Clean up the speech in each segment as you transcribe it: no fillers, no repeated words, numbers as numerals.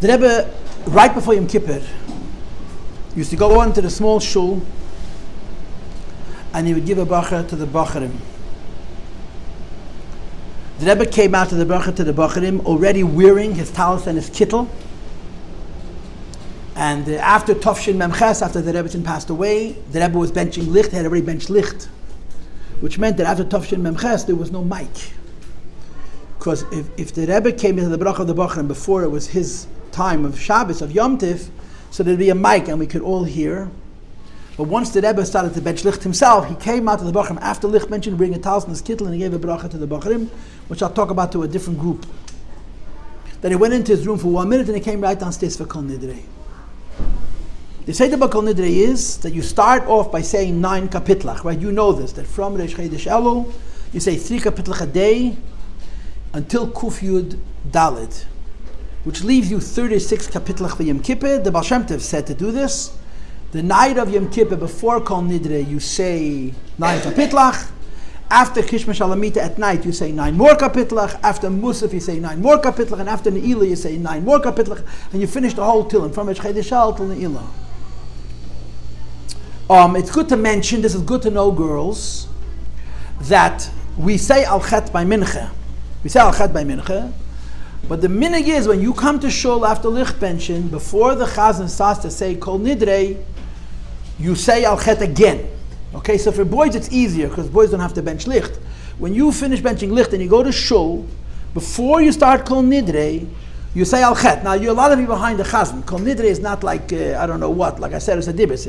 The Rebbe, right before Yom Kippur, used to go on to the small shul and he would give a bracha to the bacharim. The Rebbe came out to the bracha to the bacharim already wearing his talis and his kittel. And after Tafshin Memches, after the Rebbe passed away, the Rebbe was benching licht, he had already benched licht. Which meant that after Tafshin Memches, there was no mic. Because if the Rebbe came into the bracha of the bacharim before it was his time of Shabbos, of Yom Tif, so there'd be a mic and we could all hear. But once the Rebbe started to bench licht himself, he came out to the bacharim after licht mentioned bringing a talis and his kittel, and he gave a bracha to the bacharim, which I'll talk about to a different group. Then he went into his room for 1 minute and he came right downstairs for Kol Nidre. The Seder about Kol Nidre is that you start off by saying 9 kapitlach, right? You know this, that from Reish Chodesh Elul, you say 3 kapitlach a day until Kuf Yud Daled, which leaves you 36 kapitlach for Yom Kippur. The Baal Shem Tov said to do this. The night of Yom Kippur, before Kol Nidre, you say 9 kapitlach. After Kishma Shalamita at night, you say 9 more kapitlach. After Musaf, you say 9 more kapitlach. And after Neilah, you say 9 more kapitlach. And you finish the whole Tehillim, from Achei Temimim till Neilah. It's good to mention, this is good to know, girls, that we say Al-Chet by Mincha. We say Al-Chet by Mincha. But the minig is, when you come to shul after licht pension, before the chazan starts to say Kol Nidre, you say Al-Chet again. Okay, so for boys it's easier, because boys don't have to bench licht. When you finish benching licht and you go to shul, before you start Kol Nidre, you say Al-Chet. Now, you're a lot of you behind the chazan. Kol Nidre is not like, I don't know what, like I said, it's a dibis.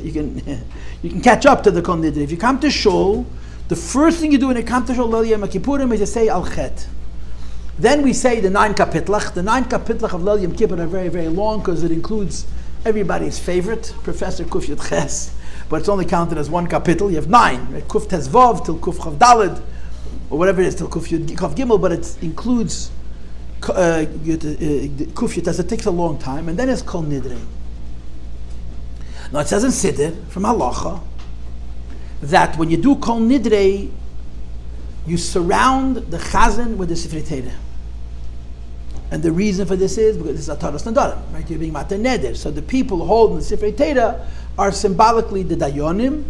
You can catch up to the Kol Nidre. If you come to shul, the first thing you do when you come to shul Late Yom Kippur is you say Al-Chet. Then we say the 9 kapitlach. The 9 kapitlach of Late Yom Kippur are very, very long because it includes everybody's favorite, Professor Kuf Yud Ches, but it's only counted as 1 kapitel. You have 9, right? Kuf Tes Vav till Kuf Chav Daled, or whatever it is till Kuf Yud Chav Gimel, but it includes Kuf Yud Tes. It takes a long time, and then it's Kol Nidre. Now it says in Siddur from Halacha that when you do Kol Nidre, you surround the chazan with the Sifrei Torah. And the reason for this is because this is Ataras Nadarim, right? You're being Matan Neder. So the people holding the Sifrei Torah are symbolically the Dayonim.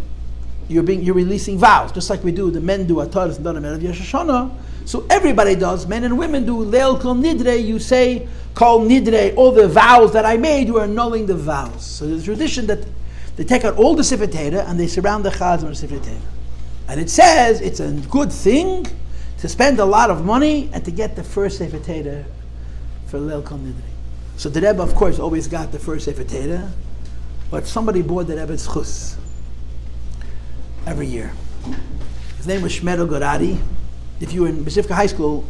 You're releasing vows, just like we do. The men do Ataras Nadarim Erev Rosh Hashanah. So everybody does. Men and women do Leil Kol Nidre. You say Kol Nidre. All the vows that I made, you are annulling the vows. So there's a tradition that they take out all the Sifrei Torah and they surround the chazan with the Sifrei Torah. And it says it's a good thing to spend a lot of money and to get the first Sefer Torah for Leil Kol Nidre. So the Rebbe, of course, always got the first Sefer Torah, but somebody bought the Rebbe's chus every year. His name was Shmerel Gorari. If you were in Beis Rivka High School,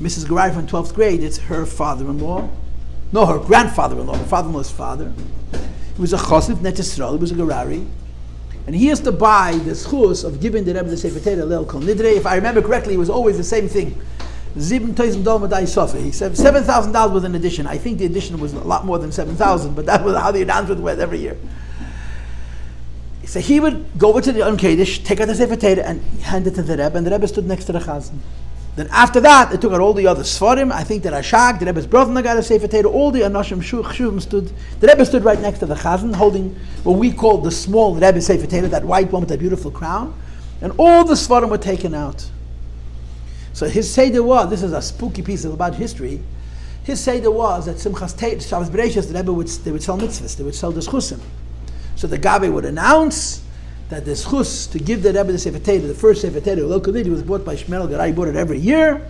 Mrs. Gorari from 12th grade, it's her father-in-law. No, her grandfather-in-law, her father-in-law's father. He was a chassid, Net Yisrael, he was a Gorari. And he used to buy the schus of giving the Rebbe the Sefer Torah Leil Kol Nidre. If I remember correctly, it was always the same thing. $7,000 He said $7,000 was an addition. I think the addition was a lot more than $7,000, but that was how the announcement went every year. So he would go over to the Yom Kiddush, take out the Sefer Torah and hand it to the Rebbe, and the Rebbe stood next to the chazan. Then after that, they took out all the other Sfarim. I think that Ashag, the Rebbe's brother, got a Sefer Torah. All the Anashim Shuvim stood. The Rebbe stood right next to the chazan, holding what we call the small Rebbe Sefer Torah, that white one with that beautiful crown. And all the Sfarim were taken out. So his Seder was, this is a spooky piece about history, his Seder was that Simchas Torah, Shabbos Bereishis, the Rebbe they would sell mitzvahs, they would sell the schusim. So the Gabe would announce that the schus to give the Rebbe the Sefer Torah, the first Sefer Torah, Leil Kol Nidre, was bought by Shmerel Gorari. He bought it every year.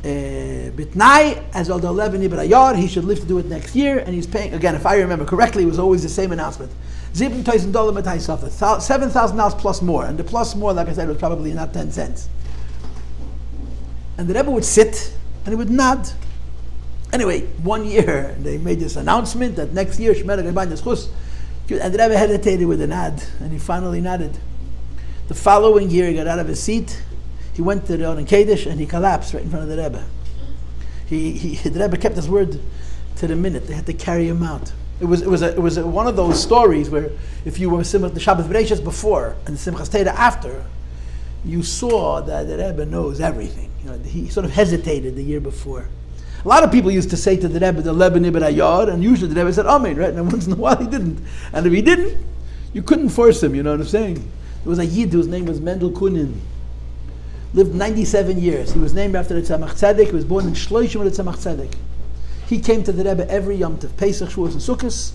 Bitnai, as al the 11 Ibra Yar, he should live to do it next year, and he's paying, again, if I remember correctly, it was always the same announcement. $7,000 plus more, and the plus more, like I said, was probably not 10 cents. And the Rebbe would sit, and he would nod. Anyway, one year, they made this announcement that next year, Shmerel Gorari buying the schus, and the Rebbe hesitated with a nod, and he finally nodded. The following year, he got out of his seat, he went to the Yom Kiddush, and he collapsed right in front of the Rebbe. The Rebbe kept his word to the minute. They had to carry him out. It was one of those stories where if you were similar to Shabbos Bereishis before and the Simchas Torah after, you saw that the Rebbe knows everything. He sort of hesitated the year before. A lot of people used to say to the Rebbe, the Leben Ibn Ayar, and usually the Rebbe said, Amen, right? And once in a while he didn't. And if he didn't, you couldn't force him, you know what I'm saying? There was a Yid whose name was Mendel Kunin. Lived 97 years. He was named after the Tzemach Tzedek. He was born in Shloshim with the Tzemach Tzedek. He came to the Rebbe every Yom Tov, Pesach, Shavuos, and Sukkot,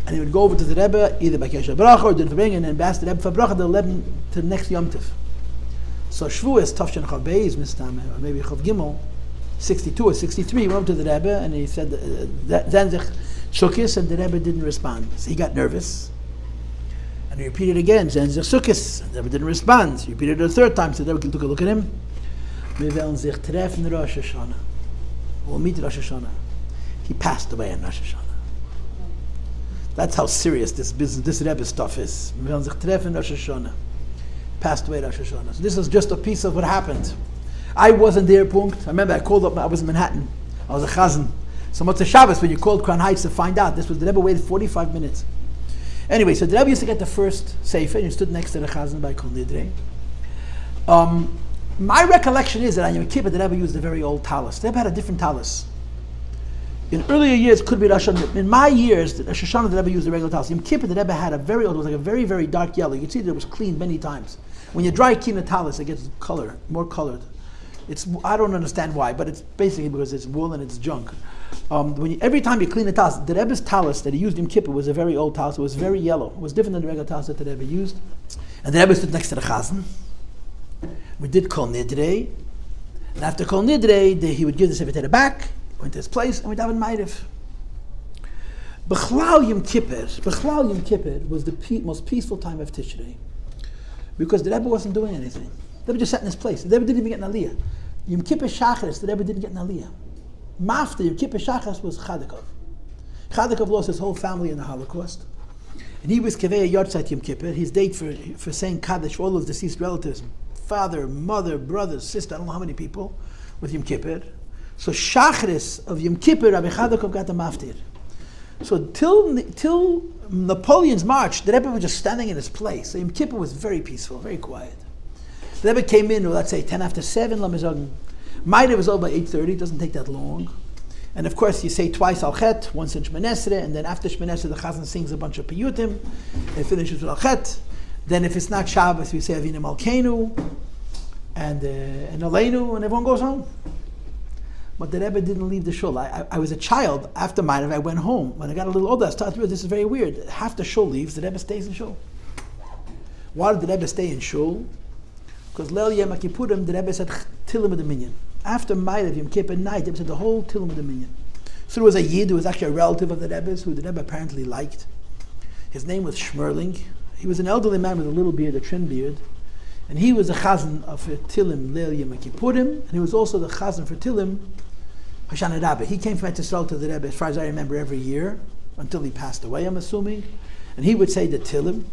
and he would go over to the Rebbe, either by Kesha Bracha or Din Verbring, and then ask the Rebbe for Bracha, they'll let him to the next Yom Tov. So Shavuos, Tavshin Chav Beis, Mistam, or maybe Chav Gimel, 62 or 63, he went over to the Rebbe, and he said, Zanzich Sukkot, and the Rebbe didn't respond. So he got nervous. And he repeated again, Zanzich Sukkot, and the Rebbe didn't respond. He repeated it a third time, so the Rebbe took a look at him. Wir werden sich treffen Rosh Hashanah. We'll meet Rosh Hashanah. He passed away on Rosh Hashanah. That's how serious this business, this Rebbe stuff is. Wir werden sich treffen Rosh Hashanah. Passed away Rosh Hashanah. So this is just a piece of what happened. I wasn't there, punkt. I remember I called up, I was in Manhattan. I was a chazan. So Motzei Shabbos, when you called Crown Heights to find out, this was, the Rebbe waited 45 minutes. Anyway, so the Rebbe used to get the first sefer, and he stood next to the chazan by Kol Nidre. My recollection is that on Yom Kippur, the Rebbe used a very old talus. The Rebbe had a different talus. In earlier years, could be Rosh Hashanah. In my years, the Rosh Hashanah, the Rebbe used the regular talus. Yom Kippur, the Rebbe had a very old, it was like a very, very dark yellow. You can see that it was cleaned many times. When you dry clean a talus, it gets color, more colored. I don't understand why, but it's basically because it's wool and it's junk. Every time you clean a talus, the Rebbe's talus that he used in Kippur was a very old talus. It was very yellow. It was different than the regular talus that the Rebbe used. And the Rebbe stood next to the chazan. We did Kol Nidre, and after Kol Nidre, he would give the sefer back, went to his place, and we'd have a ma'ariv. Bechlal Yom Kippur was the most peaceful time of Tishrei, because the Rebbe wasn't doing anything. The Rebbe just sat in his place. The Rebbe didn't even get an aliyah. Yom Kippur Shacharis, the Rebbe didn't get an aliyah. Mafta Yom Kippur Shacharis was Chadakov. Chadakov lost his whole family in the Holocaust, and he was Kaveh Yortzeit Yom Kippur. His date for saying Kaddish for all his deceased relatives, father, mother, brother, sister, I don't know how many people, with Yom Kippur. So Shacharis of Yom Kippur, Rabbi Chadakov got the maftir. So till Napoleon's march, the Rebbe was just standing in his place. So Yom Kippur was very peaceful, very quiet. The Rebbe came in, let's say 10 after 7, Maida was over by 8:30, it doesn't take that long. And of course you say twice Al-Chet, once in Shmoneh Esrei, and then after Shmoneh Esrei the Chazan sings a bunch of piyutim, and finishes with Al-Chet. Then if it's not Shabbos, we say Avinu Malkeinu, and Aleinu, and everyone goes home. But the Rebbe didn't leave the shul. I was a child. After Ma'ariv, I went home. When I got a little older, I started to realize this is very weird. Half the shul leaves, the Rebbe stays in shul. Why did the Rebbe stay in shul? Because Late Yom Kippur, the Rebbe said Tehillim of the Minyan. After Ma'ariv, Yom Kippur night, the Rebbe said the whole Tehillim of the Minyan. So there was a Yid who was actually a relative of the Rebbe's, who the Rebbe apparently liked. His name was Shmerling. He was an elderly man with a little beard, a trim beard. And he was a chazan of Tehillim Late Yom Kippurim, and he was also the chazan for Tehillim Hashanah Rabbi. He came from Eretz Yisrael to the Rebbe, as far as I remember, every year, until he passed away, I'm assuming. And he would say the Tehillim.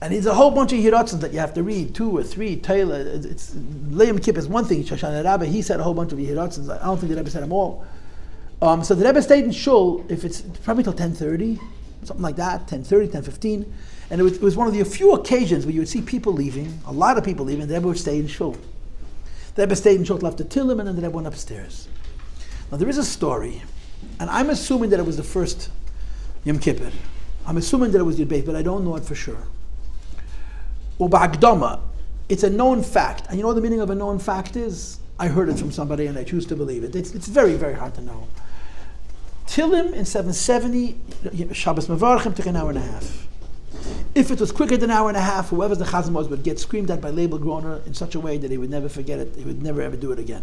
And there's a whole bunch of Yiratzins that you have to read, 2 or 3, Tehillim. It's Late Yom Kippur is one thing, Hashanah Rabbi, he said a whole bunch of Yiratzins. I don't think the Rebbe said them all. So the Rebbe stayed in Shul, if it's probably till 10:30, something like that, 10:30, 10:15. And it was one of the few occasions where you would see people leaving, a lot of people leaving, the Rebbe would stay in Shul. The Rebbe stayed in Shul till after Tehillim, and then the Rebbe went upstairs. Now there is a story, and I'm assuming that it was the first Yom Kippur. I'm assuming that it was Yud Beis, but I don't know it for sure. Uba'akdama, it's a known fact. And you know what the meaning of a known fact is? I heard it from somebody and I choose to believe it. It's very, very hard to know. Tehillim in 770, Shabbos Mevarchim took an hour and a half. If it was quicker than an hour and a half, whoever the chazan was would get screamed at by label groaner in such a way that he would never forget it. He would never ever do it again.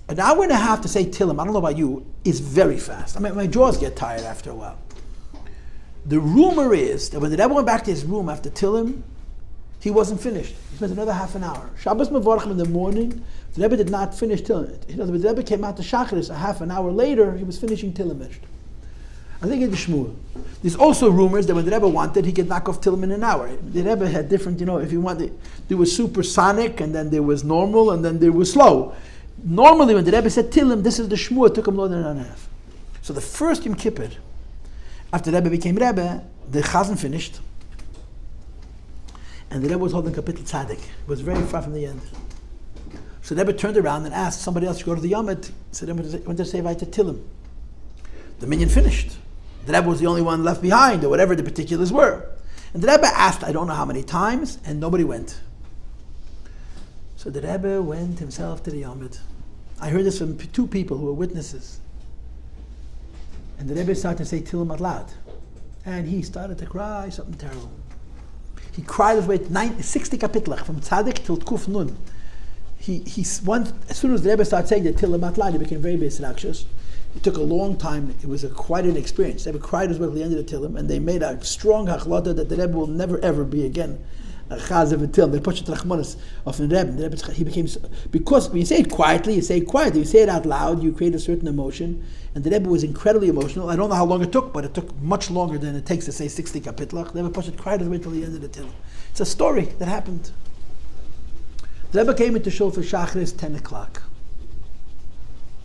An hour and a half to say Tehillim, I don't know about you, is very fast. I mean, my jaws get tired after a while. The rumor is that when the Rebbe went back to his room after Tehillim, he wasn't finished. He spent another half an hour. Shabbos Mevarchim in the morning, the Rebbe did not finish Tehillim. In other words, the Rebbe came out to Shacharis a half an hour later, he was finishing Tehillim. I think it's Shmuel. There's also rumors that when the Rebbe wanted, he could knock off Tehillim in an hour. The Rebbe had different, if you wanted, there was supersonic, and then there was normal, and then there was slow. Normally, when the Rebbe said Tehillim, this is the Shmuel, it took him more than an hour and a half. So the first Yom Kippur, after the Rebbe became Rebbe, the Chazan finished. and the Rebbe was holding Kapitel Tzaddik. It was very far from the end. So the Rebbe turned around and asked somebody else to go to the Yomid. So the Rebbe went to say Vayta Tehillim. The minyan finished. The Rebbe was the only one left behind, or whatever the particulars were. And the Rebbe asked, I don't know how many times, and nobody went. So the Rebbe went himself to the Yomid. I heard this from two people who were witnesses. And the Rebbe started to say Tehillim out loud. And he started to cry, something terrible. He cried his way 60 kapitlach, from Tzaddik till Kuf Nun. As soon as the Rebbe started saying the Tehillim out loud, he became very Beis Rivka. It took a long time. It was quite an experience. The Rebbe cried as well at the end of the Tehillim, and they made a strong hachlata that the Rebbe will never ever be again a chazav and Tehillim. They pushed it rachmanis of the Rebbe. He became, because when you say it quietly, you say it quietly. You say it out loud, you create a certain emotion. And the Rebbe was incredibly emotional. I don't know how long it took, but it took much longer than it takes to say 60 kapitlach. The Rebbe pushed it cried away till the end of the Tehillim. It's a story that happened. The Rebbe came into shul for Shacharit 10 o'clock.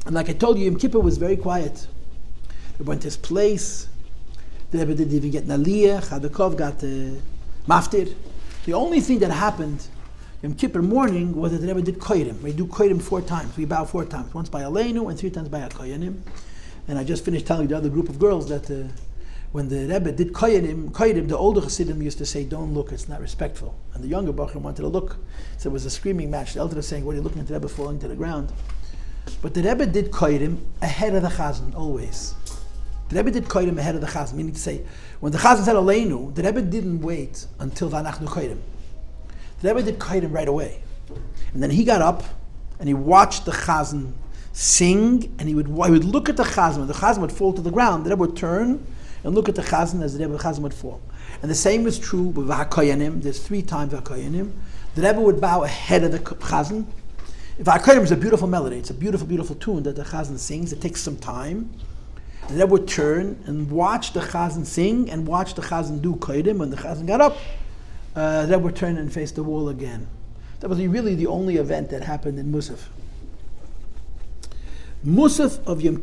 And like I told you, Yom Kippur was very quiet. He went to his place. The Rebbe didn't even get Naliyah. Chadakov got Maftir. The only thing that happened Yom Kippur morning was that the Rebbe did Koyrim. We do Koyrim 4 times. We bow 4 times. Once by Aleinu and 3 times by HaKoyanim. And I just finished telling the other group of girls that when the Rebbe did Koyrim, the older Chassidim used to say, don't look, it's not respectful. And the younger Bachrim wanted to look. So it was a screaming match. The elder was saying, what are you looking at the Rebbe falling to the ground? But the Rebbe did Koyrim ahead of the Chazan, always. The Rebbe did Koyrim ahead of the Chazan, meaning to say, when the Chazan said Aleinu, the Rebbe didn't wait until V'anachnu Koyrim. The Rebbe did Koyrim right away. And then he got up and he watched the Chazan sing, and he would look at the Chazan. When the Chazan would fall to the ground, the Rebbe would turn and look at the Chazan as the Chazan would fall. And the same is true with HaKoyanim. There's 3 times HaKoyanim. The Rebbe would bow ahead of the Chazan. If HaKoyanim is a beautiful melody, it's a beautiful, beautiful tune that the Chazan sings. It takes some time. And the Rebbe would turn and watch the Chazan sing and watch the Chazan do Koyrim. When the Chazan got up, the Rebbe would turn and face the wall again. That was really the only event that happened in Musaf. Musaf of Yom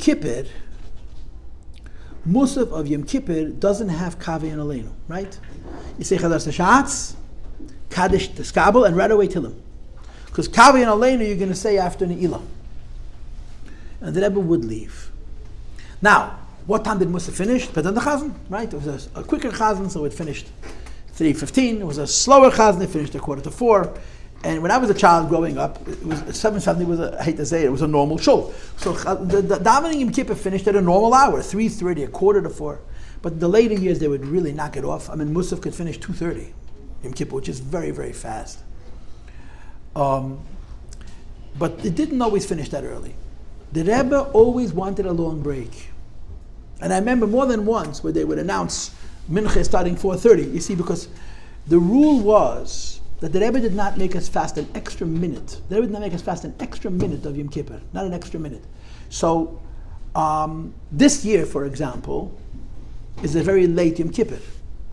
Kippur doesn't have Kaveh and Aleinu, right? You say Chadas Tashatz, Kaddish Teskabel, and right away Tehillim. Because Kaveh and Aleinu you're going to say after Neilah. And the Rebbe would leave. Now, what time did Musaf finish? But then the Chazan, right? It was a quicker Chazan, so it finished 3:15. It was a slower Chazan, it finished 3:45. And when I was a child growing up, it was 7:70 was I hate to say it was a normal shul. So the davening Yom Kippur finished at a normal hour, 3:30, 3:45. But in the later years they would really knock it off. I mean, Musaf could finish 2:30 Yom Kippur, which is very, very fast. But it didn't always finish that early. The Rebbe always wanted a long break. And I remember more than once where they would announce Mincha starting 4:30. You see, because the rule was that the Rebbe did not make us fast an extra minute. The Rebbe did not make us fast an extra minute of Yom Kippur, not an extra minute. So this year, for example, is a very late Yom Kippur,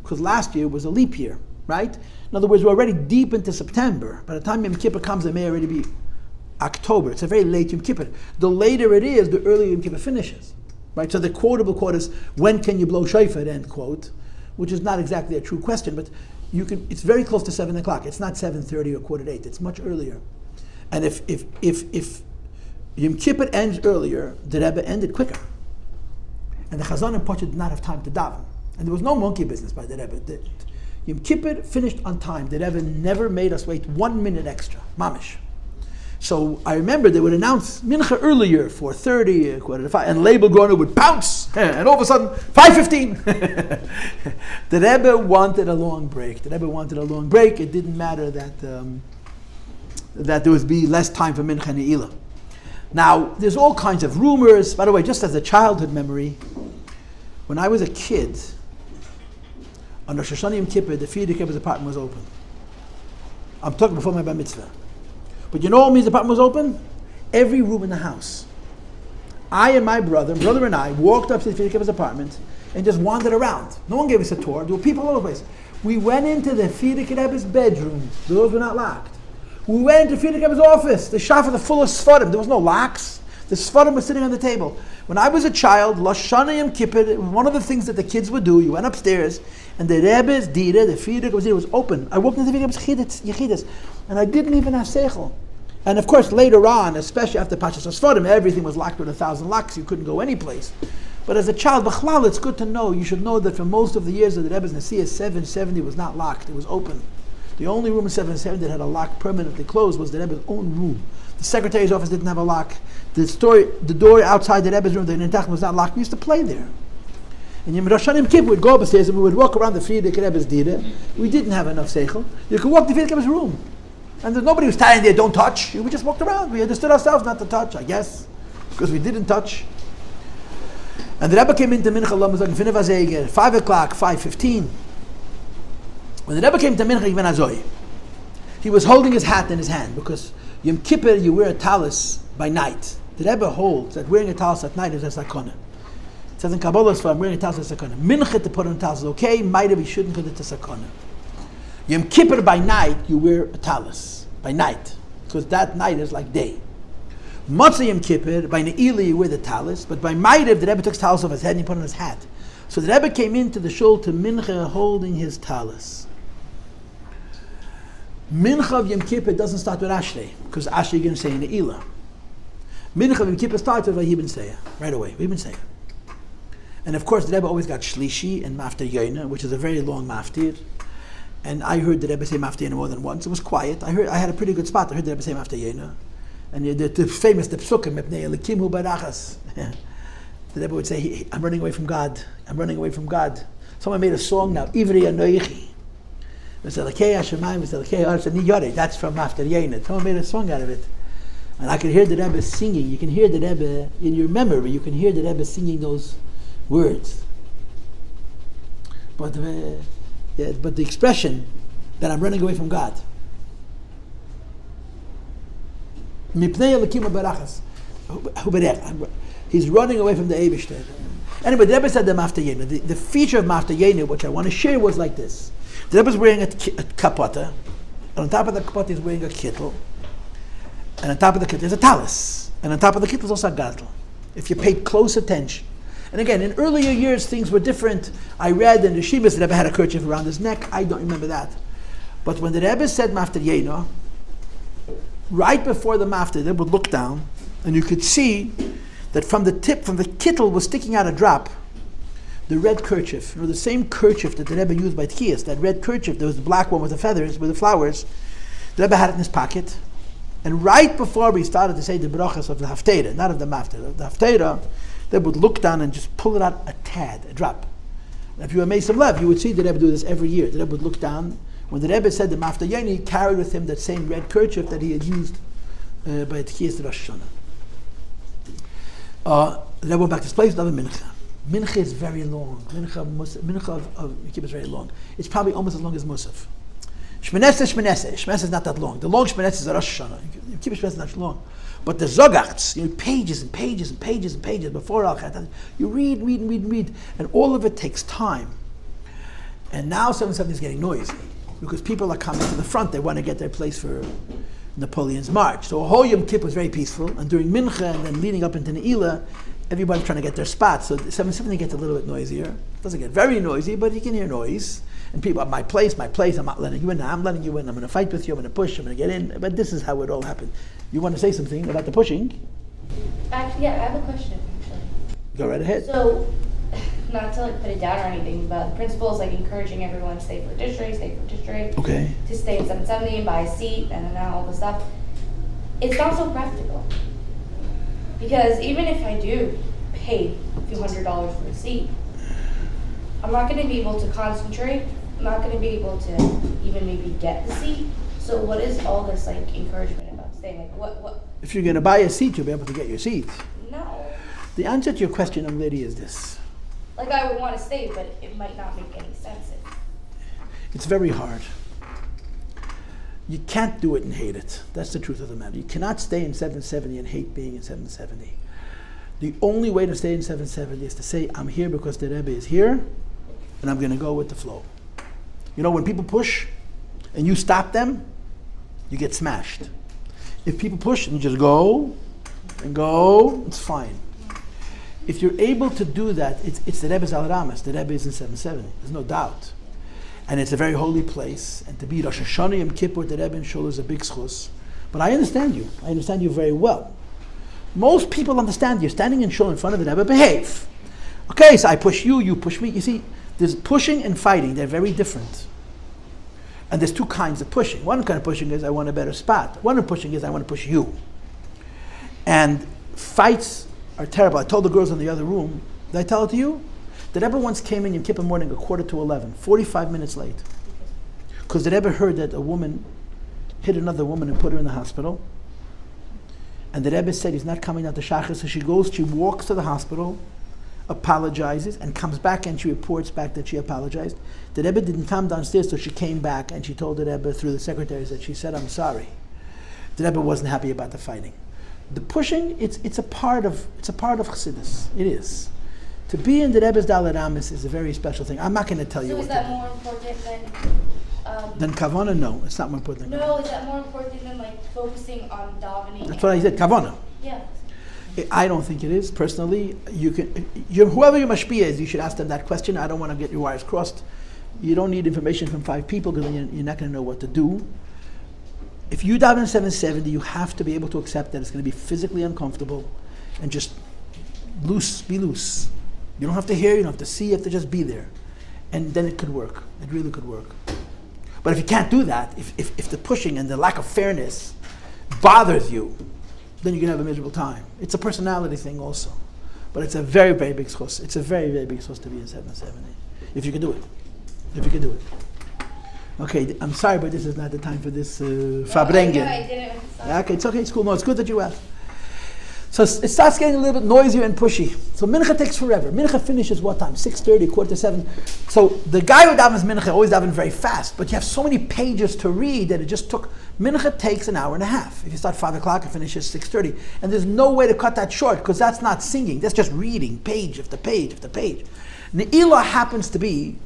because last year was a leap year, right? In other words, we're already deep into September. By the time Yom Kippur comes, it may already be October. It's a very late Yom Kippur. The later it is, the earlier Yom Kippur finishes, right? So the quotable quote is, when can you blow shofar, end quote, which is not exactly a true question, but it's very close to 7 o'clock. It's not 7:30 or 7:45. It's much earlier. And if Yom Kippur ends earlier, the Rebbe ended quicker. And the Chazon and Pocha did not have time to daven. And there was no monkey business by the Rebbe. Yom Kippur finished on time. The Rebbe never made us wait 1 minute extra. Mamish. So I remember they would announce Mincha earlier, 4:30, 4:45, and Label Gorner would pounce, and all of a sudden, 5:15. The Rebbe wanted a long break. It didn't matter that there would be less time for Mincha and Neilah. Now, there's all kinds of rumors. By the way, just as a childhood memory, when I was a kid, on Rosh Hashanah Yom Kippur, the Rebbe's apartment was open. I'm talking before my bar mitzvah. But you know what means the apartment was open? Every room in the house. I and my brother and I, walked up to the Rebbe's apartment and just wandered around. No one gave us a tour. There were people all over the place. We went into the Rebbe's bedroom. The doors were not locked. We went into Rebbe's office. The Shofar was full of Sfarim. There was no locks. The Sfarim was sitting on the table. When I was a child, Rosh Hashanah Yom Kippur, one of the things that the kids would do, you went upstairs And the Rebbe's Dira, the Friedrich was open. I walked into the Rebbe's Yechidus, and I didn't even have Seichel. And of course, later on, especially after Pashas Asfarim, everything was locked with 1,000 locks. You couldn't go any place. But as a child, B'chlal, it's good to know. You should know that for most of the years of the Rebbe's Nasiya, 770 was not locked. It was open. The only room in 770 that had a lock permanently closed was the Rebbe's own room. The secretary's office didn't have a lock. The door outside the Rebbe's room, the Nintach, was not locked. We used to play there. And in Rosh Hashanah Kippur, we'd go upstairs and we would walk around the Friedrich Rebbe's Dira. We didn't have enough Seichel. You could walk to the Friedrich Rebbe's room. And nobody was standing there, don't touch. We just walked around. We understood ourselves not to touch, I guess, because we didn't touch. And the Rebbe came into Mincha, 5 o'clock, 5:15. When the Rebbe came to Mincha, he was holding his hat in his hand, because Yom Kippur, you wear a talis by night. The Rebbe holds that wearing a talis at night is a sakona. It says in Kabbalah, I'm wearing a talis is a sakona. Mincha to put on a talis is okay, Maida we shouldn't put it to sakona. Yom Kippur by night, you wear a talis. By night. Because that night is like day. Motzei Yom Kippur, by Neilah you wear the talis, but by Ma'ariv, the Rebbe took his talis off his head and he put it on his hat. So the Rebbe came into the shul to Mincha holding his talis. Mincha of Yom Kippur doesn't start with Ashrei, because Ashrei you're going to say in Neilah. Mincha of Yom Kippur starts with Vayibin Seya, right away, Vayibin Seya. And of course the Rebbe always got Shlishi and Maftir Yoina, which is a very long Maftir. And I heard the Rebbe say Maftir Yoina more than once. It was quiet. I had a pretty good spot. I heard the Rebbe say Maftir Yoina. And the famous the Psukim, Lekim Barachas. The Rebbe would say, I'm running away from God. I'm running away from God. Someone made a song now, Ivri Anoichi. That's from Maftir Yoina. Someone made a song out of it. And I could hear the Rebbe singing. You can hear the Rebbe, in your memory, you can hear the Rebbe singing those words. But the expression that I'm running away from God. He's running away from the Eibishter. Anyway, the Rebbe said the Maftir Yoina. The feature of Maftir Yoina, which I want to share, was like this. The Rebbe is wearing a kapota, and on top of the kapota he's wearing a kittel, and on top of the kittel is a talis, and on top of the kittel is also a gadol. If you paid close attention. And again, in earlier years things were different. I read in the Shivas the Rebbe had a kerchief around his neck. I don't remember that. But when the Rebbe said Maftir Yoina, right before the Maftir, they would look down, and you could see that from the kittel was sticking out a drop, the red kerchief, the same kerchief that the Rebbe used by Tkiyas, that red kerchief, there was the black one with the feathers, with the flowers, the Rebbe had it in his pocket. And right before we started to say the brachas of the Haftarah, not of the Maftir, the Haftarah, they would look down and just pull it out a tad, a drop. And if you were Mesim Lev, you would see the Rebbe do this every year. The Rebbe would look down. When the Rebbe said the Maftir Yoina, he carried with him that same red kerchief that he had used by Tkiyas Rosh Hashanah. The Rebbe went back to his place, another Mincha. Mincha is very long. Mincha of Kippur is very long. It's probably almost as long as Musaf. Shmoneh is not that long. The long Shmoneh is a Rosh Hashanah. Kippur Shmoneh is not long. But the Zogarts, pages and pages and pages and pages before Al-Khat, you read, and all of it takes time. And now 770 is getting noisy, because people are coming to the front. They want to get their place for Napoleon's march. So a whole Yom Kippur was very peaceful, and during Mincha and then leading up into Neilah, everybody's trying to get their spot. So 770 gets a little bit noisier. It doesn't get very noisy, but you can hear noise. And people, my place, I'm not letting you in. I'm letting you in. I'm going to fight with you. I'm going to push. I'm going to get in. But this is how it all happened. You want to say something about the pushing? Actually, yeah, I have a question, actually. Go right ahead. So, not to put it down or anything, but the principle is encouraging everyone to stay for district, okay, to stay in 770 and buy a seat and all the stuff. It's not so practical. Because even if I do pay a few $100s for a seat, I'm not going to be able to concentrate. I'm not going to be able to even maybe get the seat. So what is all this encouragement about staying? What? If you're going to buy a seat, you'll be able to get your seat. No. The answer to your question, young lady, is this. I would want to stay, but it might not make any sense. It's very hard. You can't do it and hate it. That's the truth of the matter. You cannot stay in 770 and hate being in 770. The only way to stay in 770 is to say, I'm here because the Rebbe is here, and I'm going to go with the flow. When people push and you stop them, you get smashed. If people push and you just go, it's fine. If you're able to do that, it's the Rebbe's Al Ramas. The Rebbe is in 770. There's no doubt. and it's a very holy place, and to be Rosh Hashanah Yom Kippur, the Rebbe in Shul is a big schus. But I understand you. I understand you very well. Most people understand you're standing in Shul in front of the Rebbe, behave. Okay, so I push you, you push me. You see, there's pushing and fighting. They're very different. And there's two kinds of pushing. One kind of pushing is I want a better spot. One of pushing is I want to push you. And fights are terrible. I told the girls in the other room, did I tell it to you? The Rebbe once came in Yom Kippur morning 11:45, 45 minutes late. Because the Rebbe heard that a woman hit another woman and put her in the hospital. And the Rebbe said he's not coming out to Shacharit, so she walks to the hospital, apologizes, and comes back and she reports back that she apologized. The Rebbe didn't come downstairs, so she came back and she told the Rebbe through the secretaries that she said, I'm sorry. The Rebbe wasn't happy about the fighting. The pushing, it's a part of Chassidus. It is. To be in the Rebbe's Daled Amos is a very special thing. I'm not going to tell you what to do. So is that more important than Kavana? No, it's not more important than No, is that more important than like focusing on davening? That's what I said, Kavana. Yeah. I don't think it is, personally. Whoever your mashpia is, you should ask them that question. I don't want to get your wires crossed. You don't need information from 5 people because then you're not going to know what to do. If you daven in 770, you have to be able to accept that it's going to be physically uncomfortable and just be loose. You don't have to hear, you don't have to see, you have to just be there. And then it could work. It really could work. But if you can't do that, if the pushing and the lack of fairness bothers you, then you're going to have a miserable time. It's a personality thing also. But it's a very, very big schos. It's a very, very big schos to be in 770. If you can do it. If you can do it. Okay, I'm sorry, but this is not the time for this Fabrengen. No, I didn't. Okay, it's okay, it's cool. No, it's good that you asked. So it starts getting a little bit noisier and pushy. So Mincha takes forever. Mincha finishes what time? 6:30, 6:45. So the guy who davens Mincha always davens very fast, but you have so many pages to read that it just took. Mincha takes an hour and a half. If you start 5 o'clock and finishes 6:30, and there's no way to cut that short because that's not singing. That's just reading page after page after page. Neilah happens to be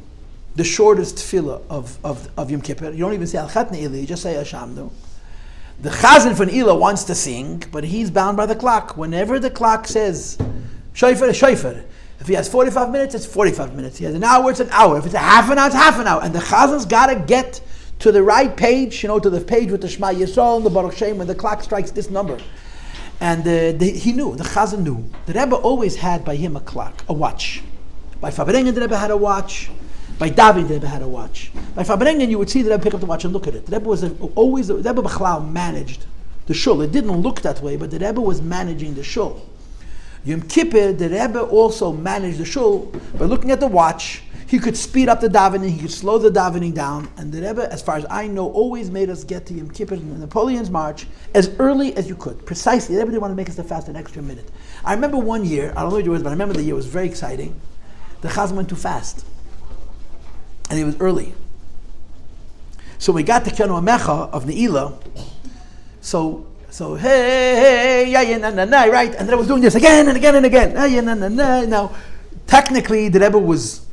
the shortest tefillah of Yom Kippur. You don't even say Achei Temimim, you just say Hashamdu. The Chazan for Neilah wants to sing, but he's bound by the clock. Whenever the clock says Shofar, Shofar. If he has 45 minutes, it's 45 minutes. He has an hour, it's an hour. If it's a half an hour, it's half an hour. And the Chazan's got to get to the right page, to the page with the Shema Yisrael and the Baruch Shem when the clock strikes this number. And he knew, the Chazan knew. The Rebbe always had by him a clock, a watch. By Fabrengen, the Rebbe had a watch. By David, the Rebbe had a watch. By Fabrengen, you would see the Rebbe pick up the watch and look at it. The Rebbe was the Rebbe B'chlal managed the shul. It didn't look that way, but the Rebbe was managing the shul. Yom Kippur, the Rebbe also managed the shul by looking at the watch. He could speed up the davening, he could slow the davening down, and the Rebbe, as far as I know, always made us get to Yom Kippur and Napoleon's march as early as you could. Precisely, the Rebbe didn't want to make us to fast an extra minute. I remember one year, I don't know what it was, but I remember the year was very exciting. The Chazan went too fast. And it was early. So we got to Keno Mecha of Neilah. So hey, yeah, na, na, na, right? And then I was doing this again and again and again. Yeah, na, na, na. Now, technically, the Rebbe was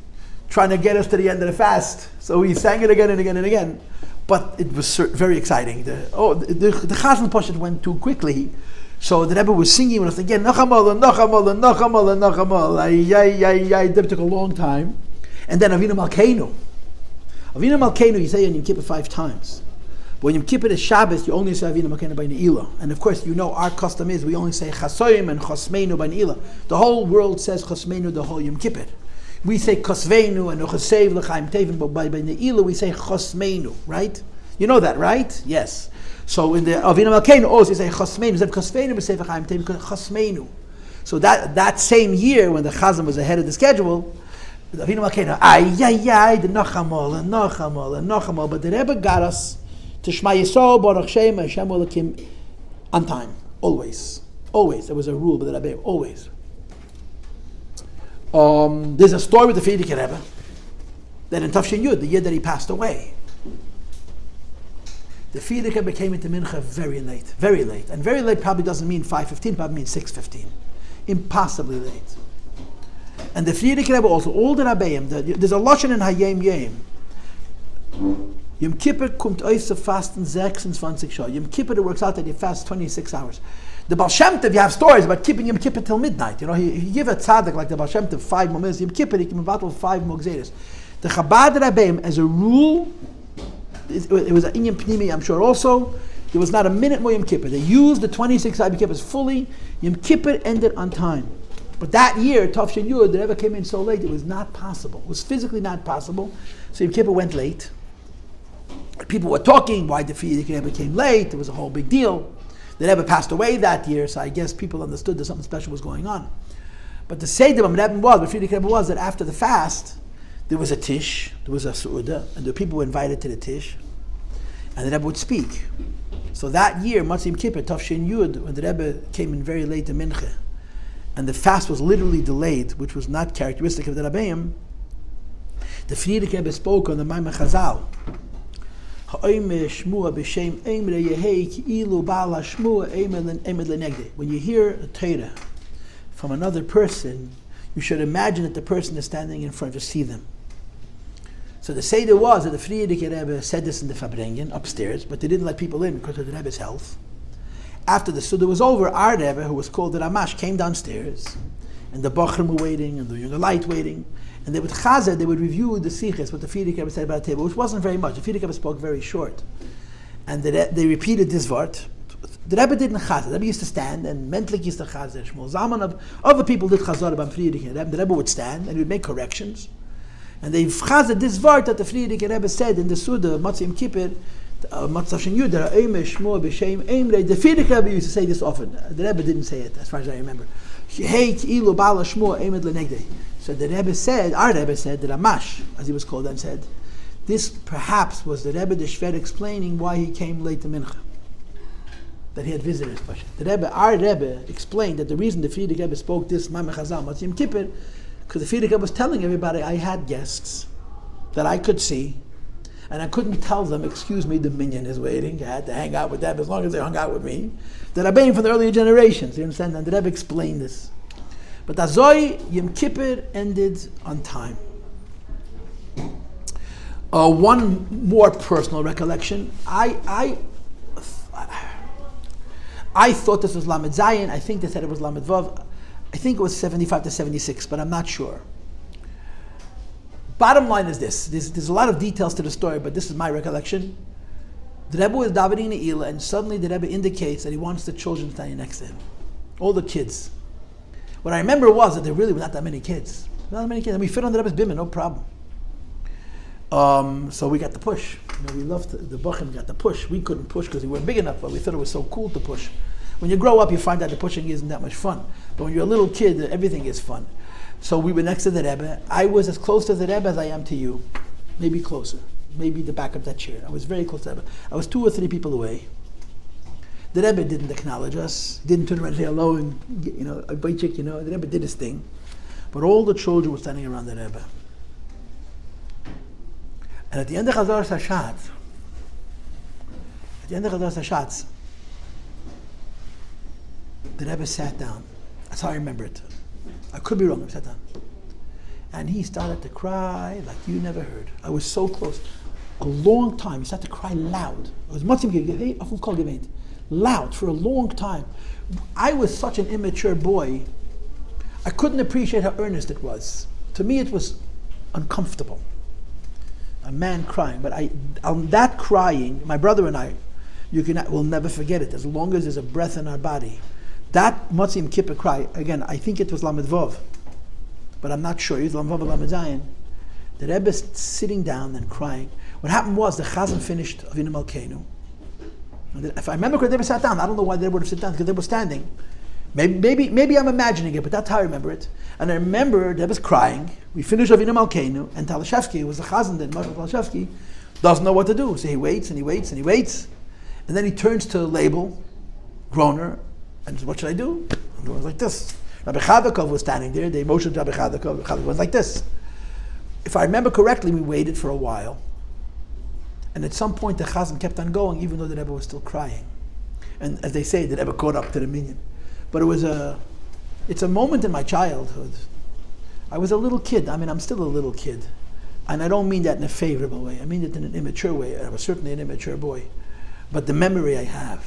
trying to get us to the end of the fast. So he sang it again and again and again. But it was very exciting. The Chazan Poshet went too quickly. So the Rebbe was singing with us again. Nachamal, Nachamal, Nachamal, Nachamal. It took a long time. And then Avinu Malkeinu. Avinu Malkeinu, you say in Yom Kippur 5 times. But when Yom Kippur is Shabbos, you only say Avinu Malkeinu by Neilah. And of course, our custom is we only say Chasoyim and Chosmeinu by Neilah. The whole world says Chosmeinu the whole Yom Kippur. We say Kosveinu and Uchasev L'chaim Tevin, but by Neilah we say Chosmeinu, right? You know that, right? Yes. So in the Avinu Malkeinu also you say Chosmeinu. Instead of Kosveinu, we say L'chaim Tevin, Chosmeinu. So that same year when the Chazan was ahead of the schedule, Avinu Malkeinu, the Nachamal, but the Rebbe got us to Shema Yisrael, Baruch Shem, Hashem Elokim on time, always. Always. There was a rule by the Rebbe, always. There's a story with the Frierdiker Rebbe that in Tafshin Yud, the year that he passed away, the Frierdiker Rebbe came into Mincha very late. And very late probably doesn't mean 5:15, probably means 6:15. Impossibly late. And the Frierdiker Rebbe also, all the Rabbeim, there's a Lashon in Hayem Yom. Yom Kippur kommt euch zu fasten 26 Stunden. Yom Kippur, it works out that you fast 26 hours. The Baal Shem Tov, you have stories about keeping Yom Kippur till midnight. He give a tzaddik like the Baal Shem Tov 5 more minutes. Yom Kippur, he can battle 5 more gzeres. The Chabad Rabbeim, as a rule, it was an Inyan Pnimi, I'm sure also, there was not a minute more Yom Kippur. They used the 26 Yom Kippurs fully. Yom Kippur ended on time. But that year, Tafshin Yud, the Rebbe came in so late, it was not possible. It was physically not possible. So Yom Kippur went late. People were talking, why the Rebbe came late. It was a whole big deal. The Rebbe passed away that year, so I guess people understood that something special was going on. But the Seder of Rebbe was that after the fast, there was a Tish, there was a Su'udah, and the people were invited to the Tish, and the Rebbe would speak. So that year, Matzim Kippur, Tafshin Yud, when the Rebbe came in very late to Mincha, and the fast was literally delayed, which was not characteristic of the Rabbeim, the Frierdiker Rebbe spoke on the Maimon Chazal. When you hear a Torah from another person, you should imagine that the person is standing in front to see them. So the Seder was that the Frierdiker Rebbe said this in the Fabrengen upstairs, but they didn't let people in because of the Rebbe's health. After the Suda was over, our Rebbe, who was called the Ramash, came downstairs, and the Bachrim were waiting, and the Younger Light waiting, and they would chazer, they would review the Siches, what the Frierdiker Rebbe said about the table, which wasn't very much. The Frierdiker Rebbe spoke very short. And they repeated this vart. The Rebbe didn't chazer. The Rebbe used to stand, and Mentlik used to chazer. Shmuel Zalman, of other people did chazer about Frierdiker Rebbe. The Rebbe would stand, and he would make corrections. And they chazer this vart that the Frierdiker Rebbe said in the Suda, Matzim Kippur, Matzashin Yudar, Eimesh, Shmuel, B'Shem, Eimrei. The Frierdiker Rebbe used to say this often. The Rebbe didn't say it, as far as I remember. Hey, Ilu Bala Shmuel, Eimed Lenegdei. So the Rebbe said, our Rebbe said, the Ramash, as he was called then, said, this perhaps was the Rebbe the Shved explaining why he came late to Mincha. That he had visitors. The Rebbe, our Rebbe, explained that the reason the Frierdiker Rebbe spoke this Maimon Chazal, Matzim Kippur, because the Frierdiker Rebbe was telling everybody, I had guests that I could see, and I couldn't tell them, excuse me, the minion is waiting. I had to hang out with them as long as they hung out with me. The Rebbeim from the earlier generations, you understand? And the Rebbe explained this. But Azoi, Yom Kippur ended on time. One more personal recollection. I thought this was Lamed Zayin. I think they said it was Lamed Vav. I think it was 75 to 76, but I'm not sure. Bottom line is this. There's a lot of details to the story, but this is my recollection. The Rebbe was davening Neilah, and suddenly the Rebbe indicates that he wants the children standing next to him. All the kids. What I remember was that there really were not that many kids. Not that many kids. And we fit on the Rebbe's bimah, no problem. So we got the push. We loved the Bachim got the push. We couldn't push because we weren't big enough, but we thought it was so cool to push. When you grow up, you find out the pushing isn't that much fun. But when you're a little kid, everything is fun. So we were next to the Rebbe. I was as close to the Rebbe as I am to you. Maybe closer. Maybe the back of that chair. I was very close to the Rebbe. I was 2 or 3 people away. The Rebbe didn't acknowledge us, didn't turn around and say hello and, a baychik, the Rebbe did his thing. But all the children were standing around the Rebbe. And at the end of Chazar Sashatz, the Rebbe sat down. That's how I remember it. I could be wrong, he sat down. And he started to cry like you never heard. I was so close. A long time, he started to cry loud. It was Matzim Kippur, loud for a long time. I was such an immature boy, I couldn't appreciate how earnest it was. To me it was uncomfortable. A man crying, but on that crying, my brother and I, will never forget it as long as there's a breath in our body. That Matzim Kippur cry, again, I think it was Lamed Vov, but I'm not sure. It was Lamed Vov or Lamed Zayin. The Rebbe sitting down and crying. What happened was the Chazan finished Avinu Malkeinu. If I remember correctly, they sat down. I don't know why they would have sat down because they were standing. Maybe I'm imagining it, but that's how I remember it. And I remember they was crying. We finished Avinu Malkeinu, and Talashevsky was the Chazan then. Machon Talashevsky doesn't know what to do, so he waits and he waits and he waits, and then he turns to Label, Groner, and says, "What should I do?" And it was like this. Rabbi Chadakov was standing there. They motioned Rabbi Chadakov. Chadakov was like this. If I remember correctly, we waited for a while. And at some point, the Chazan kept on going, even though the Rebbe was still crying. And as they say, the Rebbe caught up to the minyan. But it's a moment in my childhood. I was a little kid. I'm still a little kid. And I don't mean that in a favorable way. I mean it in an immature way. I was certainly an immature boy. But the memory I have,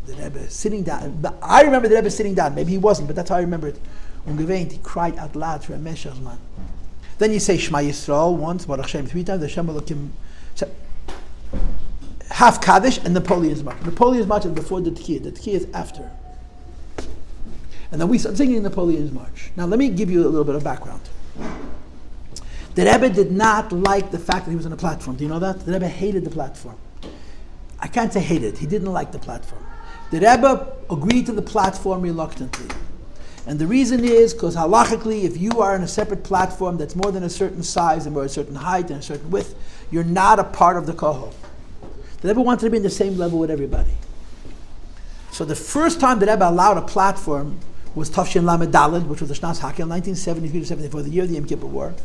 the Rebbe sitting down. I remember the Rebbe sitting down. Maybe he wasn't, but that's how I remember it. He cried out loud for a Meshach man. Then you say Shema Yisrael once, Baruch Hashem 3 times, Hashem Elokim. Half Kaddish and Napoleon's March. Napoleon's March is before the Tkiyah. The Tkiyah is after. And then we start singing Napoleon's March. Now let me give you a little bit of background. The Rebbe did not like the fact that he was on a platform. Do you know that? The Rebbe hated the platform. I can't say hated. He didn't like the platform. The Rebbe agreed to the platform reluctantly. And the reason is because halachically, if you are on a separate platform that's more than a certain size and more a certain height and a certain width, you're not a part of the kohol. The Rebbe wanted to be in the same level with everybody. So the first time the Rebbe allowed a platform was Tafshin Lamed Daled, which was the Shnas Hakel, 1973 to 74, the year of the Yom Kippur War.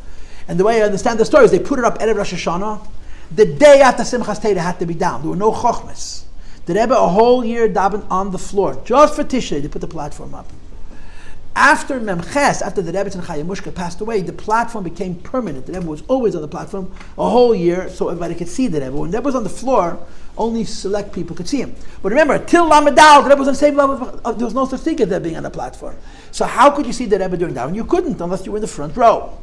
And the way I understand the story is they put it up Erev Rosh Hashanah. The day after Simchas Torah had to be down. There were no chochmas. The Rebbe a whole year davened on the floor. Just for Tishrei, they put the platform up. After Memches, after the Rebbe and Chaya Mushka passed away, the platform became permanent. The Rebbe was always on the platform a whole year, so everybody could see the Rebbe. When the Rebbe was on the floor, only select people could see him. But remember, till Lamadal, the Rebbe was on the same level. There was no such thing as there being on the platform. So how could you see the Rebbe during davening? You couldn't, unless you were in the front row.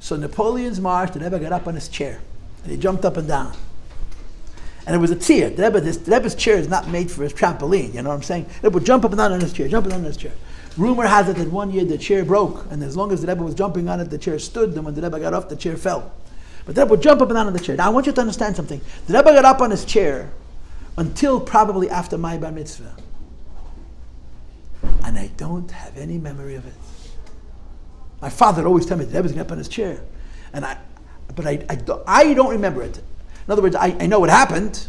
So Napoleon's March, the Rebbe got up on his chair, and he jumped up and down. And it was a tzir. The Rebbe's chair is not made for his trampoline, you know what I'm saying? The Rebbe would jump up and down on his chair, jump up and down on his chair. Rumor has it that one year the chair broke, and as long as the Rebbe was jumping on it, the chair stood, and when the Rebbe got off, the chair fell. But the Rebbe would jump up and down on the chair. Now I want you to understand something. The Rebbe got up on his chair until probably after my bar mitzvah. And I don't have any memory of it. My father always told me the Rebbe's getting up on his chair. But I don't remember it. In other words, I know what happened.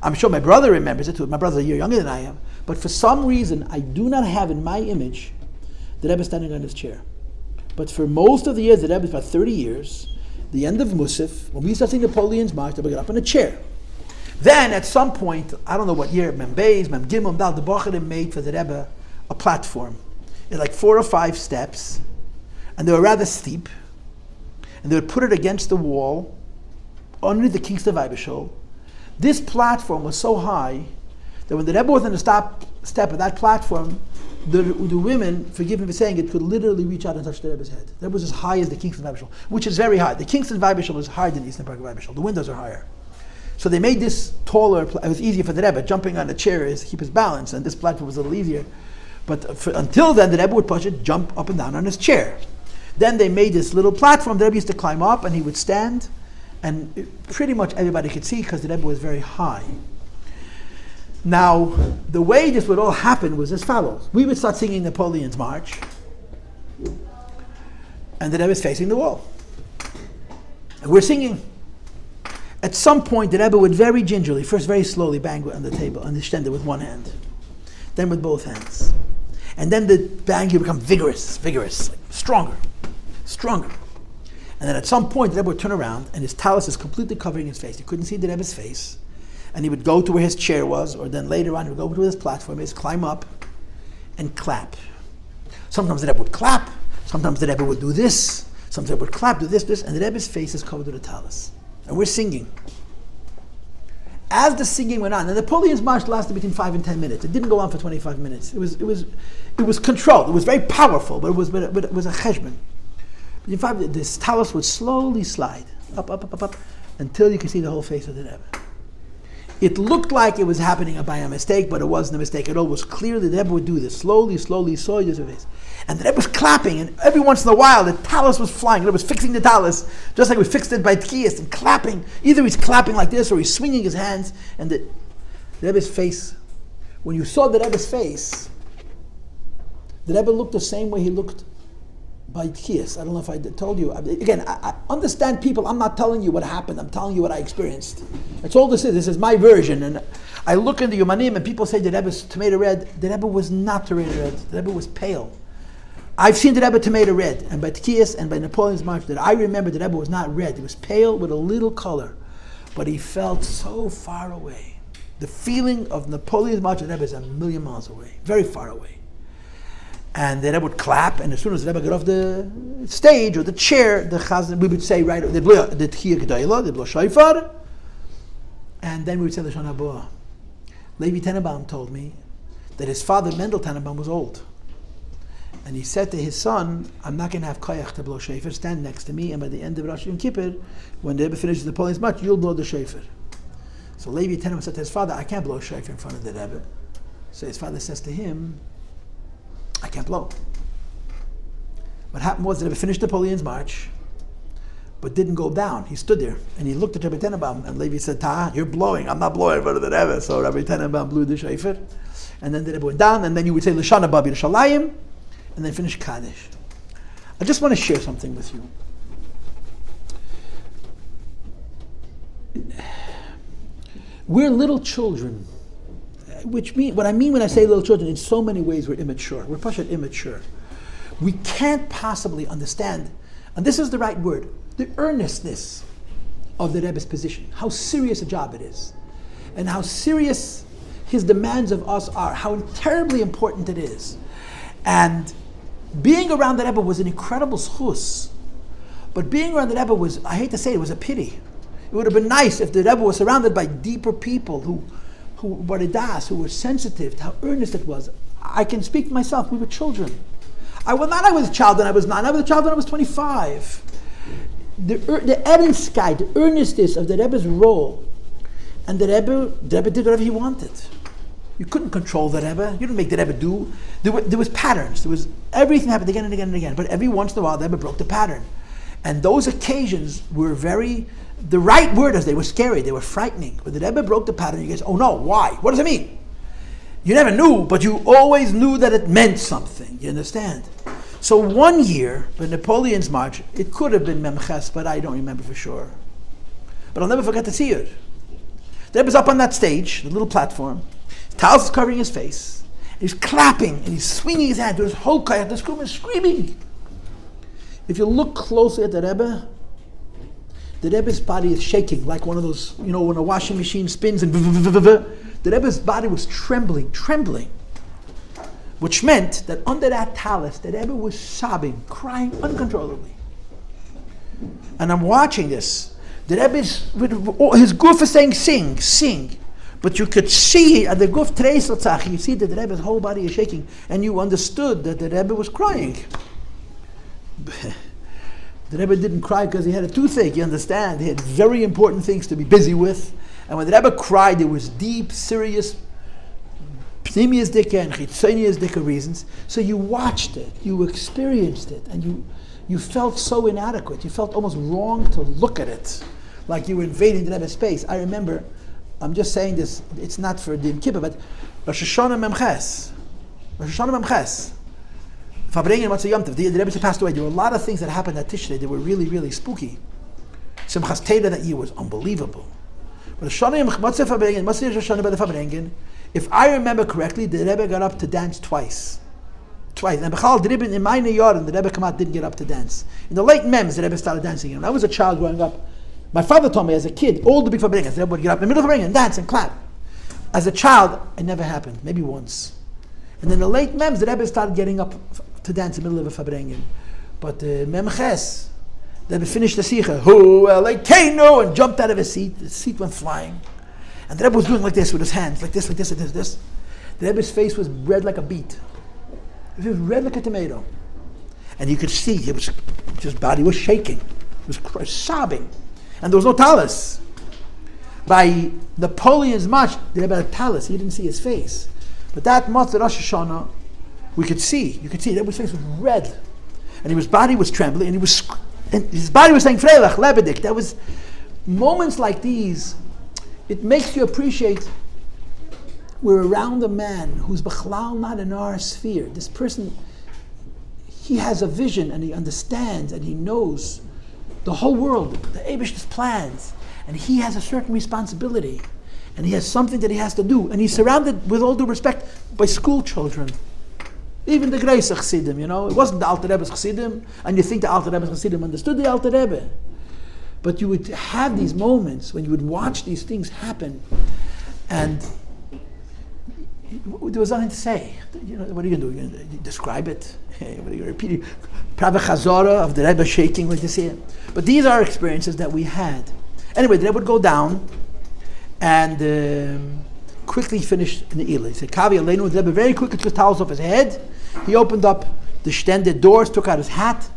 I'm sure my brother remembers it too. My brother's a year younger than I am. But for some reason, I do not have in my image the Rebbe standing on his chair. But for most of the years, the Rebbe, about 30 years, the end of Musaf, when we start seeing Napoleon's March, the Rebbe got up on a chair. Then at some point, I don't know what year, Mem Beis, Mem Gimel, Dal, the Bocharim made for the Rebbe a platform. It like 4 or 5 steps, and they were rather steep, and they would put it against the wall, underneath the Kingston Weibishol. This platform was so high that when the Rebbe was on the step of that platform, the women, forgive me for saying it, could literally reach out and touch the Rebbe's head. The Rebbe was as high as the Kingston Weibishol, which is very high. The Kingston Weibishol is higher than the Eastern Park Weibishol. The windows are higher. So they made this taller. It was easier for the Rebbe. Jumping on the chair is to keep his balance, and this platform was a little easier. But until then, the Rebbe would push it, jump up and down on his chair. Then they made this little platform. The Rebbe used to climb up, and he would stand, and pretty much everybody could see because the Rebbe was very high. Now, the way this would all happen was as follows. We would start singing Napoleon's March, and the Rebbe is facing the wall. And we're singing. At some point, the Rebbe would very gingerly, first very slowly bang on the table, on the stender with one hand, then with both hands. And then the bang would become vigorous, like stronger. And then at some point, the Rebbe would turn around, and his talus is completely covering his face. You couldn't see the Rebbe's face. And he would go to where his chair was, or then later on, he would go to where his platform is, climb up, and clap. Sometimes the Rebbe would clap, sometimes the Rebbe would do this, sometimes the Rebbe would clap, do this, and the Rebbe's face is covered with a talus. And we're singing. As the singing went on, and Napoleon's March lasted between 5 and 10 minutes. It didn't go on for 25 minutes. It was controlled. It was very powerful, but it was a cheshbon. This talus would slowly slide up, until you could see the whole face of the Rebbe. It looked like it was happening by a mistake, but it wasn't a mistake at all. It was clear that the Rebbe would do this slowly, saw his face. And the Rebbe was clapping, and every once in a while the talus was flying. The Rebbe was fixing the talus, just like we fixed it by Tkiyas, and clapping. Either he's clapping like this, or he's swinging his hands, and the Rebbe's face, when you saw the Rebbe's face, the Rebbe looked the same way he looked by Tkiyas. I don't know if I told you. Again, I understand people. I'm not telling you what happened. I'm telling you what I experienced. That's all this is. This is my version. And I look in the Yumanim, and people say the Rebbe's tomato red. The Rebbe was not tomato red. The Rebbe was pale. I've seen the Rebbe tomato red, and by Tkiyas and by Napoleon's March, that I remember the Rebbe was not red. He was pale with a little color, but he felt so far away. The feeling of Napoleon's March of the Rebbe is a million miles away, very far away. And the Rebbe would clap, and as soon as the Rebbe got off the stage or the chair, the Chazan, we would say right, the Tehillim Recitation, the blow Shofar, and then we would say the Shana Boah. Levi Tenenbaum told me that his father, Mendel Tenenbaum, was old. And he said to his son, I'm not going to have koyach to blow shofar, stand next to me, and by the end of Rosh Yom Kippur, when the Rebbe finishes the Napoleon's march, you'll blow the shofar. So Levi Tenem said to his father, I can't blow a shofar in front of the Rebbe. So his father says to him, I can't blow. What happened was the Rebbe finished Napoleon's march, but didn't go down. He stood there, and he looked at Rabbi Tenenbaum, and Levi said, you're blowing. I'm not blowing in front of the Rebbe. So Rabbi Tenenbaum blew the shofar, and then the Rebbe went down, and then you would say, L'shana Ba B'Yerushalayim, and then finish Kaddish. I just want to share something with you. We're little children, what I mean when I say little children, in so many ways we're immature. We're pashat immature. We can't possibly understand, and this is the right word, the earnestness of the Rebbe's position, how serious a job it is, and how serious his demands of us are, how terribly important it is. And being around the Rebbe was an incredible schus, but being around the Rebbe was, I hate to say it, was a pity. It would have been nice if the Rebbe was surrounded by deeper people who were das, who were sensitive to how earnest it was. I can speak for myself. We were children. I was a child when I was 9. I was a child when I was 25. The Ehrenskeit, the earnestness of the Rebbe's role, and the Rebbe did whatever he wanted. You couldn't control the Rebbe. You didn't make the Rebbe do. There was patterns. There was everything happened again and again and again. But every once in a while, the Rebbe broke the pattern, and those occasions were very. The right word is they were scary. They were frightening. When the Rebbe broke the pattern, you guys, oh no, why? What does it mean? You never knew, but you always knew that it meant something. You understand? So one year, the Napoleon's march, it could have been Memches, but I don't remember for sure. But I'll never forget to see it. The Rebbe's up on that stage, the little platform. His towel's covering his face. He's clapping and he's swinging his hand to his whole kayach. The scream is screaming. If you look closely at the Rebbe's body is shaking like one of those, when a washing machine spins and the Rebbe's body was trembling, which meant that under that talus, the Rebbe was sobbing, crying uncontrollably. And I'm watching this. The Rebbe's, his goof is saying, sing. But you could see at the goof treisel, you see that the Rebbe's whole body is shaking, and you understood that the Rebbe was crying. The Rebbe didn't cry because he had a toothache, you understand. He had very important things to be busy with. And when the Rebbe cried, there was deep, serious, pnimius dika and chitzonius dika reasons. So you watched it, you experienced it, and you felt so inadequate. You felt almost wrong to look at it, like you were invading the Rebbe's space. I remember, I'm just saying this, it's not for Yom Kippur, but Rosh Hashanah Memches. Fabrengen Matzah Yom Tov, the Rebbe passed away. There were a lot of things that happened at Tishrei that were really, really spooky. Simchas Teda that year was unbelievable. But if I remember correctly, the Rebbe got up to dance twice. And Bechal Dribin in my Yard, the Rebbe Kamat didn't get up to dance. In the late Mems, the Rebbe started dancing. When I was a child growing up, my father told me as a kid, all the big Fabrengen, the Rebbe would get up in the middle of Fabrengen and dance and clap. As a child, it never happened, maybe once. And then the late Mems, the Rebbe started getting up to dance in the middle of a Fabrengen. But Memches, the Rebbe finished the Sicha, like Kano, and jumped out of his seat. The seat went flying. And the Rebbe was doing like this with his hands, like this. The Rebbe's face was red like a beet. It was red like a tomato. And you could see, his body was shaking. He was sobbing. And there was no talus. By Napoleon's march, the Rebbe had a talus. You didn't see his face. But that month, the Rosh Hashanah, you could see the Rebbe's face was red. And his body was trembling, and his body was saying, Freilach, Lebedik. That was moments like these. It makes you appreciate we're around a man who's b'chlal not in our sphere. This person, he has a vision and he understands and he knows the whole world, the Eibish's plans, and he has a certain responsibility and he has something that he has to do, and he's surrounded, with all due respect, by school children. Even the Greis Chassidim, it wasn't the Alter Rebbe's Chassidim, and you think the Alter Rebbe's Chassidim understood the Alter Rebbe. But you would have these moments when you would watch these things happen, and there was nothing to say. What are you going to do? You're going to describe it? What are you going to repeat? Prabha Chazara of the Rebbe shaking like this here. But these are experiences that we had. Anyway, the Rebbe would go down and quickly finish Neilah. He said, Kavi Aleinu, the Rebbe very quickly took his towels off his head. He opened up the stender doors, took out his hat,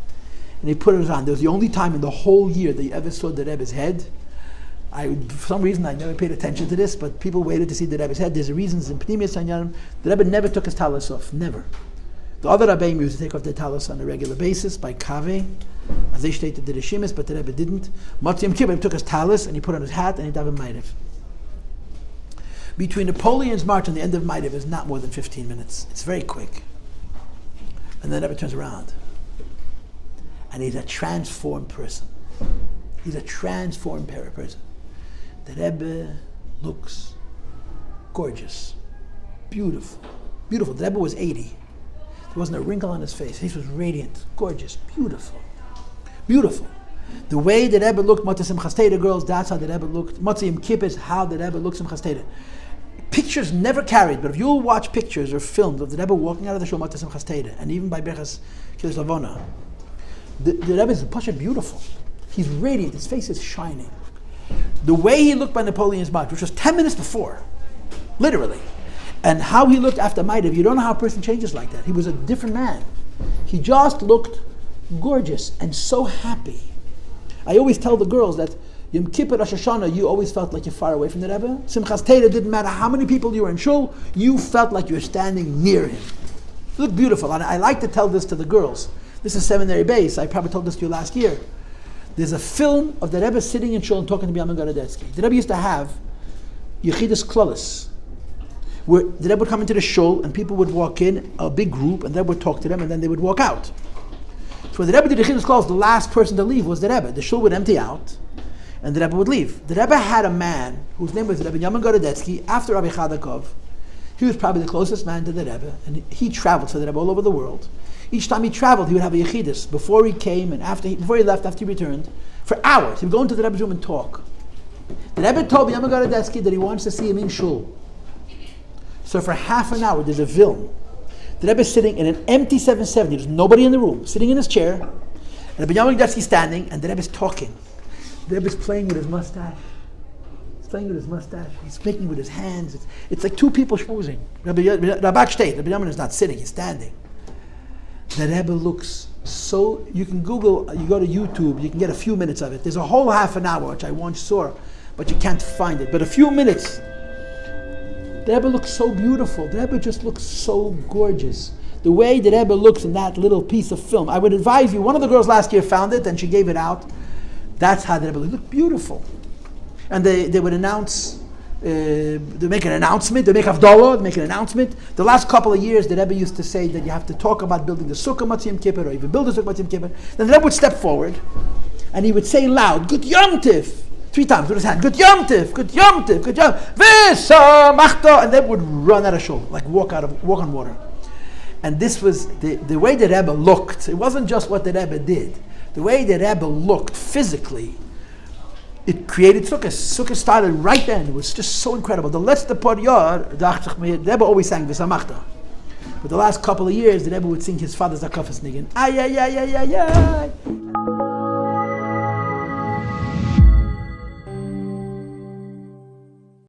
and he put it on. There was the only time in the whole year that you ever saw the Rebbe's head. For some reason, I never paid attention to this, but people waited to see the Rebbe's head. There's reasons in Pnimius Hanyanim. The Rebbe never took his talis off, never. The other Rabbeim used to take off their talis on a regular basis by kaveh, as they stated the Rishimis, but the Rebbe didn't. Mincha and Neilah, he took his talis and he put on his hat and he davened Ma'ariv. Between Napoleon's march and the end of Ma'ariv is not more than 15 minutes. It's very quick. And then the Rebbe turns around. And he's a transformed person. He's a transformed person. The Rebbe looks gorgeous, beautiful, beautiful. The Rebbe was 80. There wasn't a wrinkle on his face. He was radiant, gorgeous, beautiful, beautiful. The way the Rebbe looked, Matzah Simchas Torah girls, that's how the Rebbe looked. Matzah Yom Kippur is how the Rebbe looked Simchas Torah. Pictures never carried, but if you'll watch pictures or films of the Rebbe walking out of the shul Matzah Simchas Torah, and even by Berachas Kiddush Lavona, the Rebbe is pasha beautiful. He's radiant. His face is shining. The way he looked by Napoleon's march, which was 10 minutes before, literally, and how he looked after Ma'ariv, you don't know how a person changes like that. He was a different man. He just looked gorgeous and so happy. I always tell the girls that Yom Kippur, Rosh Hashanah, you always felt like you're far away from the Rebbe. Simchas Torah, didn't matter how many people you were in shul, you felt like you were standing near him. It looked beautiful, and I like to tell this to the girls. This is seminary base. I probably told this to you last year. There's a film of the Rebbe sitting in shul and talking to B'yamin Gorodetsky. The Rebbe used to have Yechidus Klolis, where the Rebbe would come into the shul and people would walk in, a big group, and the Rebbe would talk to them and then they would walk out. So when the Rebbe did Yechidus Klolis, the last person to leave was the Rebbe. The shul would empty out and the Rebbe would leave. The Rebbe had a man whose name was Rebbe Yamin Gorodetsky, after Rabbi Chadakov. He was probably the closest man to the Rebbe, and he traveled for the Rebbe all over the world. Each time he traveled, he would have a yechidus before he came and before he left, after he returned, for hours. He would go into the Rebbe's room and talk. The Rebbe told Yamin Gorodetsky that he wants to see him in shul. So for half an hour, there's a film. The Rebbe is sitting in an empty 770. There's nobody in the room, sitting in his chair. And Rabbi Yamin Gorodetsky is standing, and the Rebbe is talking. The Rebbe is playing with his mustache. He's playing with his mustache. He's speaking with his hands. It's like two people schmoozing. Rabbi Yamin is not sitting, he's standing. The Rebbe looks so, you can Google, you go to YouTube, you can get a few minutes of it. There's a whole half an hour, which I once saw, but you can't find it. But a few minutes, the Rebbe looks so beautiful. The Rebbe just looks so gorgeous. The way the Rebbe looks in that little piece of film, I would advise you, one of the girls last year found it and she gave it out. That's how the Rebbe looked beautiful. And they would announce, they make an announcement, they make Havdalah, they make an announcement. The last couple of years, the Rebbe used to say that you have to talk about building the Sukkah Matzah Yom Kippur, or even build the Sukkah Matzah Yom Kippur. Then the Rebbe would step forward, and he would say loud, Good Yom Tiv, 3 times with his hand, Good Yom Tiv, Good Yom Tiv, Good Yom V'samachta, and they would run out of shul, like walk on water. And this was the way the Rebbe looked. It wasn't just what the Rebbe did. The way the Rebbe looked physically, it created Sukkah. Sukkah started right then. It was just so incredible. The letzte par Jahr, the Rebbe always sang V'samachta. But the last couple of years, the Rebbe would sing his father's Zakafas Niggin. Ay, ay, ay, ay, ay, ay.